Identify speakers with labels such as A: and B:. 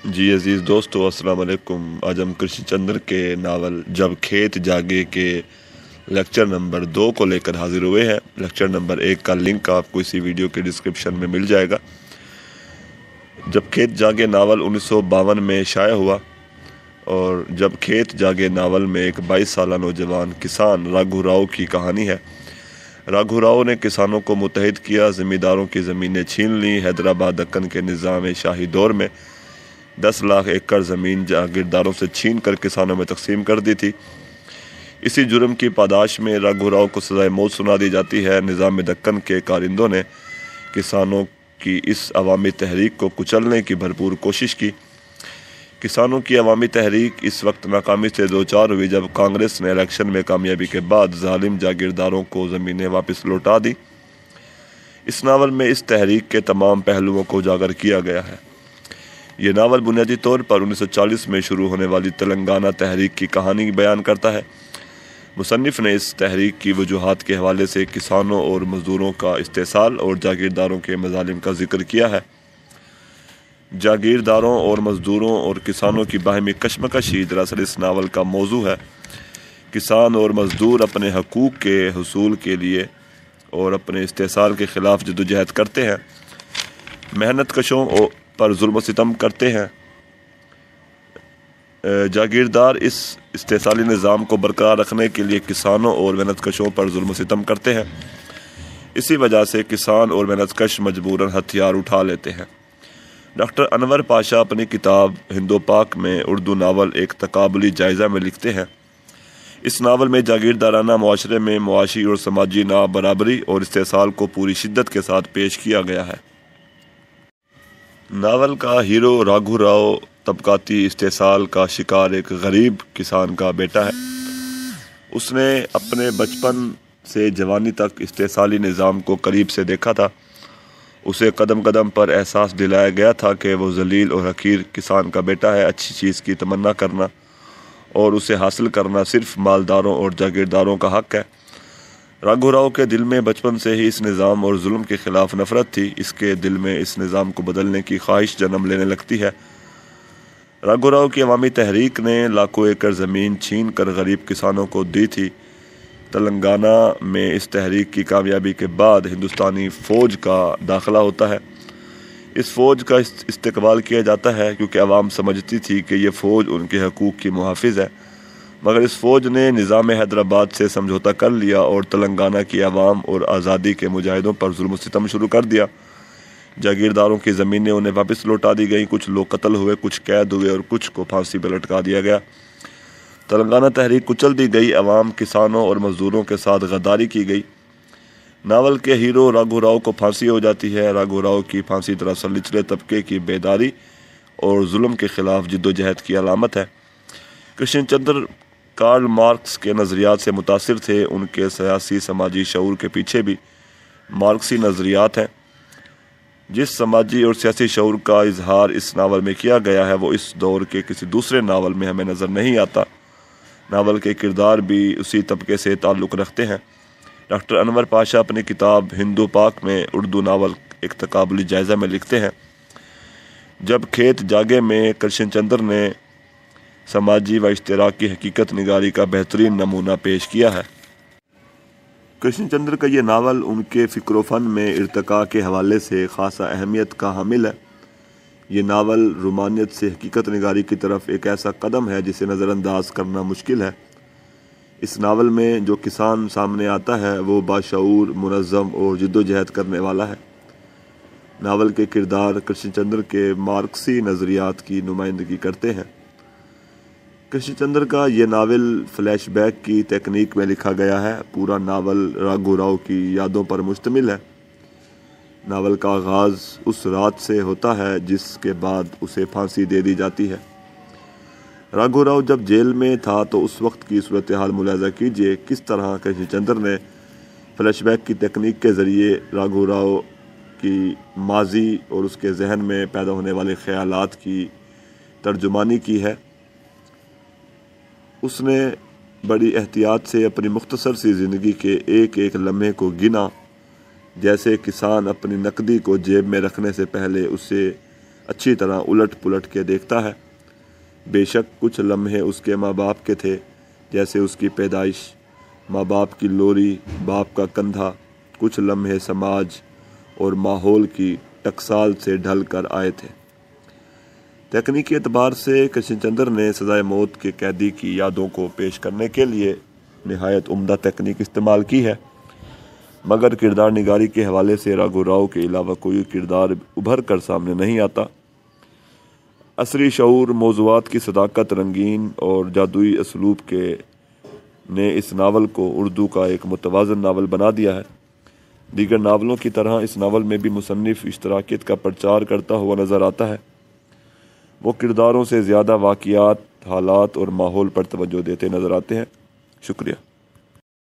A: جی عزیز دوستو، السلام علیکم۔ آج ہم کرشن چندر کے ناول جب کھیت جاگے کے لیکچر نمبر 2 کو لے کر حاضر ہوئے ہیں۔ لیکچر نمبر 1 کا لنک آپ کو اسی ویڈیو کے ڈسکرپشن میں مل جائے گا۔ جب کھیت جاگے ناول 1952 میں شائع ہوا، اور جب کھیت جاگے ناول میں ایک 22 سالہ نوجوان کسان راگھو راؤ کی کہانی ہے۔ راگھو راؤ نے کسانوں کو متحد کیا، زمینداروں کی زمینیں چھین لیں۔ حیدرآباد دکن کے نظام شاہی دور میں 10 لاکھ ایکڑ زمین جاگیرداروں سے چھین کر کسانوں میں تقسیم کر دی تھی۔ اسی جرم کی پاداش میں راگھو راؤ کو سزائے موت سنا دی جاتی ہے۔ نظام دکن کے کارندوں نے کسانوں کی اس عوامی تحریک کو کچلنے کی بھرپور کوشش کی۔ کسانوں کی عوامی تحریک اس وقت ناکامی سے دوچار ہوئی جب کانگریس نے الیکشن میں کامیابی کے بعد ظالم جاگیرداروں کو زمینیں واپس لوٹا دی۔ اس ناول میں اس تحریک کے تمام پہلوؤں کو اجاگر کیا گیا ہے۔ یہ ناول بنیادی طور پر 1940 میں شروع ہونے والی تلنگانہ تحریک کی کہانی بیان کرتا ہے۔ مصنف نے اس تحریک کی وجوہات کے حوالے سے کسانوں اور مزدوروں کا استحصال اور جاگیرداروں کے مظالم کا ذکر کیا ہے۔ جاگیرداروں اور مزدوروں اور کسانوں کی باہمی کشمکش ہی دراصل اس ناول کا موضوع ہے۔ کسان اور مزدور اپنے حقوق کے حصول کے لیے اور اپنے استحصال کے خلاف جدوجہد کرتے ہیں، محنت کشوں پر ظلم و ستم کرتے ہیں۔ جاگیردار اس استحصالی نظام کو برقرار رکھنے کے لیے کسانوں اور محنت کشوں پر ظلم و ستم کرتے ہیں۔ اسی وجہ سے کسان اور محنت کش مجبوراً ہتھیار اٹھا لیتے ہیں۔ ڈاکٹر انور پاشا اپنی کتاب ہندو پاک میں اردو ناول ایک تقابلی جائزہ میں لکھتے ہیں، اس ناول میں جاگیردارانہ معاشرے میں معاشی اور سماجی نابرابری اور استحصال کو پوری شدت کے ساتھ پیش کیا گیا ہے۔ ناول کا ہیرو راگھو راؤ طبقاتی استحصال کا شکار ایک غریب کسان کا بیٹا ہے۔ اس نے اپنے بچپن سے جوانی تک استحصالی نظام کو قریب سے دیکھا تھا۔ اسے قدم قدم پر احساس دلایا گیا تھا کہ وہ ذلیل اور حقیر کسان کا بیٹا ہے۔ اچھی چیز کی تمنا کرنا اور اسے حاصل کرنا صرف مالداروں اور جاگیرداروں کا حق ہے۔ راگھو راؤ کے دل میں بچپن سے ہی اس نظام اور ظلم کے خلاف نفرت تھی۔ اس کے دل میں اس نظام کو بدلنے کی خواہش جنم لینے لگتی ہے۔ راگھو راؤ کی عوامی تحریک نے لاکھوں ایکڑ زمین چھین کر غریب کسانوں کو دی تھی۔ تلنگانہ میں اس تحریک کی کامیابی کے بعد ہندوستانی فوج کا داخلہ ہوتا ہے۔ اس فوج کا استقبال کیا جاتا ہے کیونکہ عوام سمجھتی تھی کہ یہ فوج ان کے حقوق کی محافظ ہے، مگر اس فوج نے نظام حیدرآباد سے سمجھوتا کر لیا اور تلنگانہ کی عوام اور آزادی کے مجاہدوں پر ظلم و ستم شروع کر دیا۔ جاگیرداروں کی زمینیں انہیں واپس لوٹا دی گئیں، کچھ لوگ قتل ہوئے، کچھ قید ہوئے اور کچھ کو پھانسی پہ لٹکا دیا گیا۔ تلنگانہ تحریک کچل دی گئی، عوام، کسانوں اور مزدوروں کے ساتھ غداری کی گئی۔ ناول کے ہیرو راگھو راؤ کو پھانسی ہو جاتی ہے۔ راگھو راؤ کی پھانسی دراصل نچلے طبقے کی بیداری اور ظلم کے خلاف جدوجہد کی علامت ہے۔ کرشن چندر کارل مارکس کے نظریات سے متاثر تھے۔ ان کے سیاسی سماجی شعور کے پیچھے بھی مارکسی نظریات ہیں۔ جس سماجی اور سیاسی شعور کا اظہار اس ناول میں کیا گیا ہے وہ اس دور کے کسی دوسرے ناول میں ہمیں نظر نہیں آتا۔ ناول کے کردار بھی اسی طبقے سے تعلق رکھتے ہیں۔ ڈاکٹر انور پاشا اپنی کتاب ہندو پاک میں اردو ناول ایک تقابلی جائزہ میں لکھتے ہیں، جب کھیت جاگے میں کرشن چندر نے سماجی و اشتراکی حقیقت نگاری کا بہترین نمونہ پیش کیا ہے۔ کرشن چندر کا یہ ناول ان کے فکر و فن میں ارتقاء کے حوالے سے خاصہ اہمیت کا حامل ہے۔ یہ ناول رومانیت سے حقیقت نگاری کی طرف ایک ایسا قدم ہے جسے نظر انداز کرنا مشکل ہے۔ اس ناول میں جو کسان سامنے آتا ہے وہ باشعور، منظم اور جدوجہد کرنے والا ہے۔ ناول کے کردار کرشن چندر کے مارکسی نظریات کی نمائندگی کرتے ہیں۔ کرشن چندر کا یہ ناول فلیش بیک کی تکنیک میں لکھا گیا ہے۔ پورا ناول راگھو راؤ کی یادوں پر مشتمل ہے۔ ناول کا آغاز اس رات سے ہوتا ہے جس کے بعد اسے پھانسی دے دی جاتی ہے۔ راگھو راؤ جب جیل میں تھا تو اس وقت کی صورتحال ملاحظہ کیجیے، کس طرح کرشن چندر نے فلیش بیک کی تکنیک کے ذریعے راگھو راؤ کی ماضی اور اس کے ذہن میں پیدا ہونے والے خیالات کی ترجمانی کی ہے۔ اس نے بڑی احتیاط سے اپنی مختصر سی زندگی کے ایک ایک لمحے کو گنا، جیسے کسان اپنی نقدی کو جیب میں رکھنے سے پہلے اسے اچھی طرح الٹ پلٹ کے دیکھتا ہے۔ بے شک کچھ لمحے اس کے ماں باپ کے تھے، جیسے اس کی پیدائش، ماں باپ کی لوری، باپ کا کندھا، کچھ لمحے سماج اور ماحول کی ٹکسال سے ڈھل کر آئے تھے۔ تکنیکی اعتبار سے کرشن چندر نے سزائے موت کے قیدی کی یادوں کو پیش کرنے کے لیے نہایت عمدہ تکنیک استعمال کی ہے، مگر کردار نگاری کے حوالے سے راگھو راؤ کے علاوہ کوئی کردار ابھر کر سامنے نہیں آتا۔ عصری شعور، موضوعات کی صداقت، رنگین اور جادوئی اسلوب نے اس ناول کو اردو کا ایک متوازن ناول بنا دیا ہے۔ دیگر ناولوں کی طرح اس ناول میں بھی مصنف اشتراکیت کا پرچار کرتا ہوا نظر آتا ہے۔ وہ کرداروں سے زیادہ واقعات، حالات اور ماحول پر توجہ دیتے نظر آتے ہیں۔ شکریہ۔